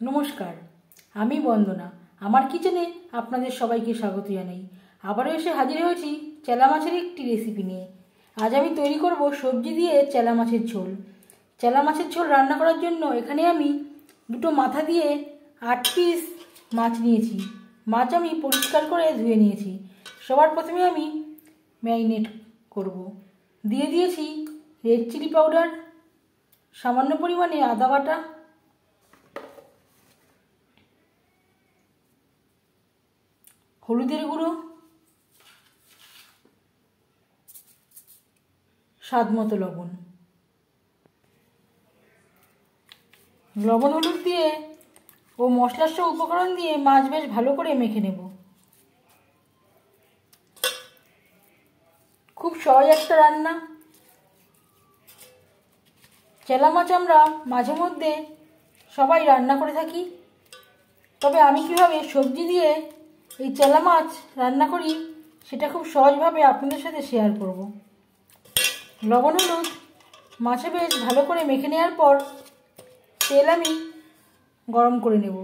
নমস্কার, আমি বন্দনা। আমার কিচেনে আপনাদের সবাইকে স্বাগত জানাই। আবারও এসে হাজির হয়েছি চেলা মাছের একটি রেসিপি নিয়ে। আজ আমি তৈরি করব সবজি দিয়ে চেলা মাছের ঝোল। চেলা মাছের ঝোল রান্না করার জন্য এখানে আমি দুটো মাথা দিয়ে 8 পিস মাছ নিয়েছি। মাছ আমি পরিষ্কার করে ধুয়ে নিয়েছি। সবার প্রথমে আমি ম্যারিনেট করব। দিয়ে দিয়েছি রেড চিলি পাউডার, সামান্য পরিমাণে আদা বাটা, হলুদের গুঁড়ো, স্বাদ মতো লবণ। লবণ হলুদ দিয়ে ও মশলার সব উপকরণ দিয়ে মাছ বেশ ভালো করে মেখে নেব। খুব সহজ একটা রান্না। চেলা মাছ আমরা মাঝে মধ্যে সবাই রান্না করে থাকি, তবে আমি কীভাবে সবজি দিয়ে এই চেলা মাছ রান্না করি সেটা খুব সহজভাবে আপনাদের সাথে শেয়ার করব। লবণ হলুদ মাছে বেশ ভালো করে মেখে নেওয়ার পর তেল আমি গরম করে নেব।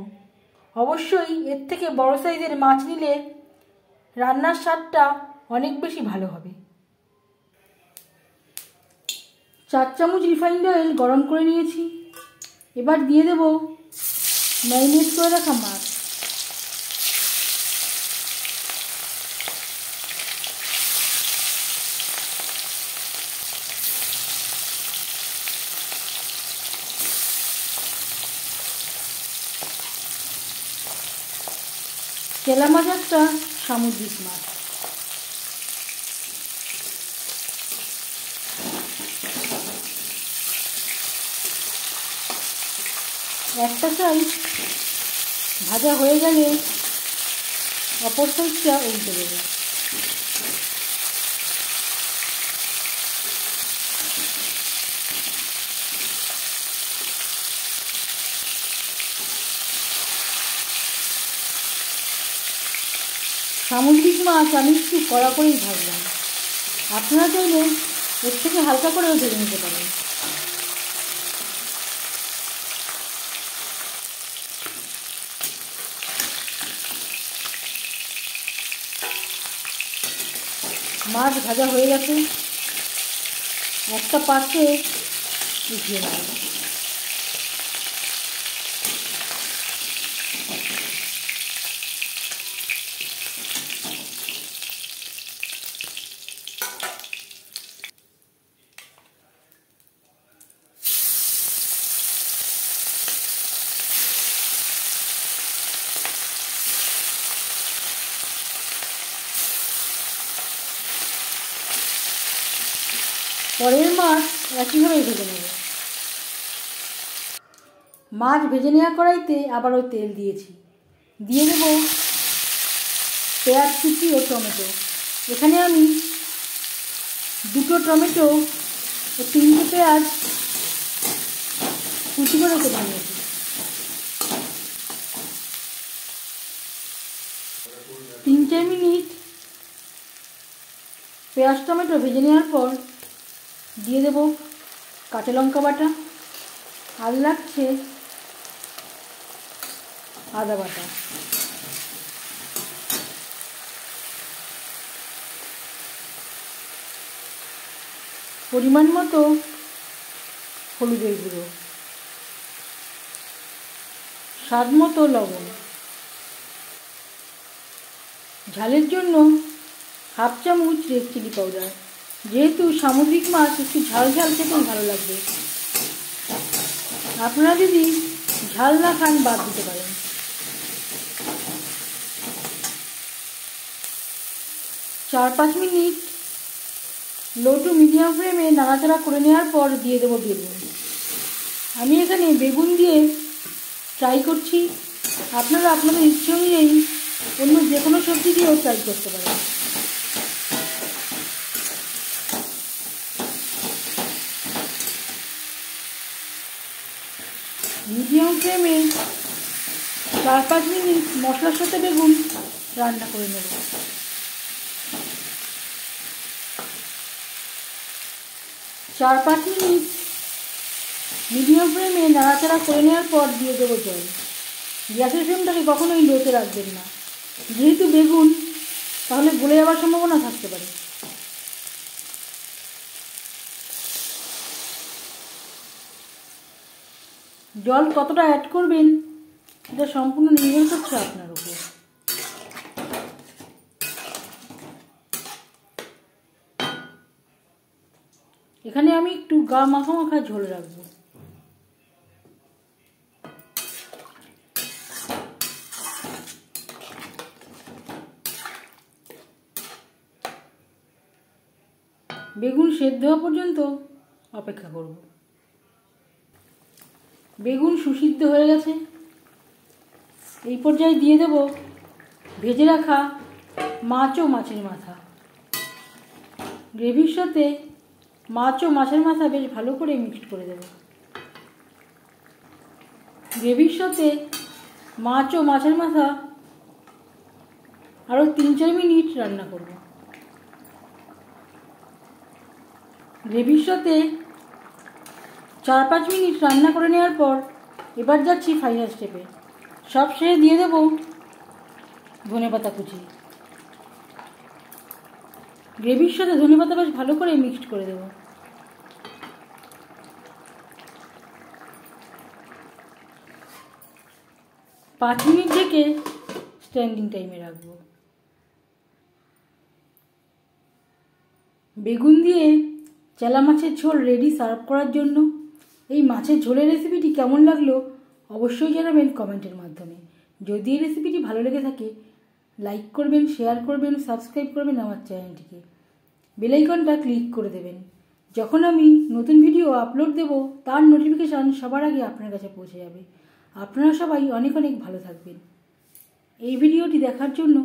অবশ্যই এর থেকে বড় সাইজের মাছ নিলে রান্নার স্বাদটা অনেক বেশি ভালো হবে। 4 চামচ রিফাইন্ড অয়েল গরম করে নিয়েছি। এবার দিয়ে দেব ম্যারিনেট করে রাখা মাছ। চেলা মাছ একটা সামুদ্রিক মাছ। একটা সাইড ভাজা হয়ে গেলে অপর সাইডটা উল্টে দেবে। সামুদ্রিক মাছ আমি একটু কড়া করেই ভাজলাম। আপনারা চাইলে এর থেকে হালকা করেও ভেজে নিতে পারেন। মাছ ভাজা হয়ে গেছে, একটা পাত্রে উঠিয়ে নেব। পরের মাছ একইভাবে ভেজে নেব। মাছ ভেজে নেওয়া কড়াইতে আবারও তেল দিয়েছি। দিয়ে দেব পেঁয়াজ কুচি ও টমেটো। এখানে আমি 2টো টমেটো ও 3টে পেঁয়াজ কুচি করে কেটে নিয়েছি। তিন চার মিনিট পেঁয়াজ টমেটো ভেজে নেওয়ার পর দিয়ে দেব কাঁচা লঙ্কা বাটা, আর লাগছে আদা বাটা। পরিমাণ মতো হলুদের গুঁড়ো, স্বাদ মতো লবণ। ঝালের জন্য 1/2 চামচ রেড চিলি পাউডার। যেহেতু সামুদ্রিক মাছ একটু ঝাল ঝাল খেতেই ভালো লাগবে। আপনারা যদি ঝাল না খান বাদ দিতে পারেন। 4-5 মিনিট লো টু মিডিয়াম ফ্লেমে নাড়াচাড়া করে নেওয়ার পর দিয়ে দেবো বেগুন। আমি এখানে বেগুন দিয়ে ট্রাই করছি। আপনারা আপনাদের ইচ্ছে অনুযায়ী অন্য যে কোনো সবজি দিয়েও ট্রাই করতে পারেন। মিডিয়াম ফ্লেমে 4-5 মিনিট মশলার সাথে বেগুন রান্না করে নেব। 4-5 মিনিট মিডিয়াম ফ্লেমে নাড়াচাড়া করে নেওয়ার পর দিয়ে দেবো জল। গ্যাসের ফ্লেমটাকে কখনোই লোতে রাখবেন না, যেহেতু বেগুন তাহলে গলে যাওয়ার সম্ভাবনা থাকতে পারে। জল কতটা অ্যাড করবেন এটা সম্পূর্ণ নির্ভর করছে আপনার উপর। এখানে আমি একটু গা মাখা মাখা ঝোল রাখবো। বেগুন সেদ্ধ হওয়া পর্যন্ত অপেক্ষা করব। বেগুন সুসিদ্ধ হয়ে গেছে। এই পর্যায়ে দিয়ে দেব ভেজে রাখা মাছ ও মাছের মাথা। গ্রেভির সাথে মাছ ও মাছের মাথা বেশ ভালো করে মিক্সড করে দেব। গ্রেভির সাথে মাছ ও মাছের মাথা আরও 3-4 মিনিট রান্না করব। গ্রেভির সাথে 4-5 মিনিট রান্না করে নেওয়ার পর এবার যাচ্ছি ফাইনাল স্টেপে। সব শেষে দিয়ে দেব ধনেপাতা কুচি। গ্রেভির সাথে ধনেপাতা বেশ ভালো করে মিক্সড করে দেব। পাঁচ মিনিট ঢেকে স্ট্যান্ডিং টাইমে রাখবো। বেগুন দিয়ে চেলা মাছের ঝোল রেডি সার্ভ করার জন্য। এই মাছের ঝোলের রেসিপিটি কেমন লাগলো অবশ্যই জানাবেন কমেন্টের মাধ্যমে। যদি এই রেসিপিটি ভালো লেগে থাকে লাইক করবেন, শেয়ার করবেন, সাবস্ক্রাইব করবেন আমার চ্যানেলটিকে। বেল আইকনটা ক্লিক করে দেবেন। যখন আমি নতুন ভিডিও আপলোড দেব তার নোটিফিকেশান সবার আগে আপনার কাছে পৌঁছে যাবে। আপনারা সবাই অনেক অনেক ভালো থাকবেন। এই ভিডিওটি দেখার জন্য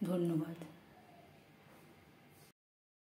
ধন্যবাদ।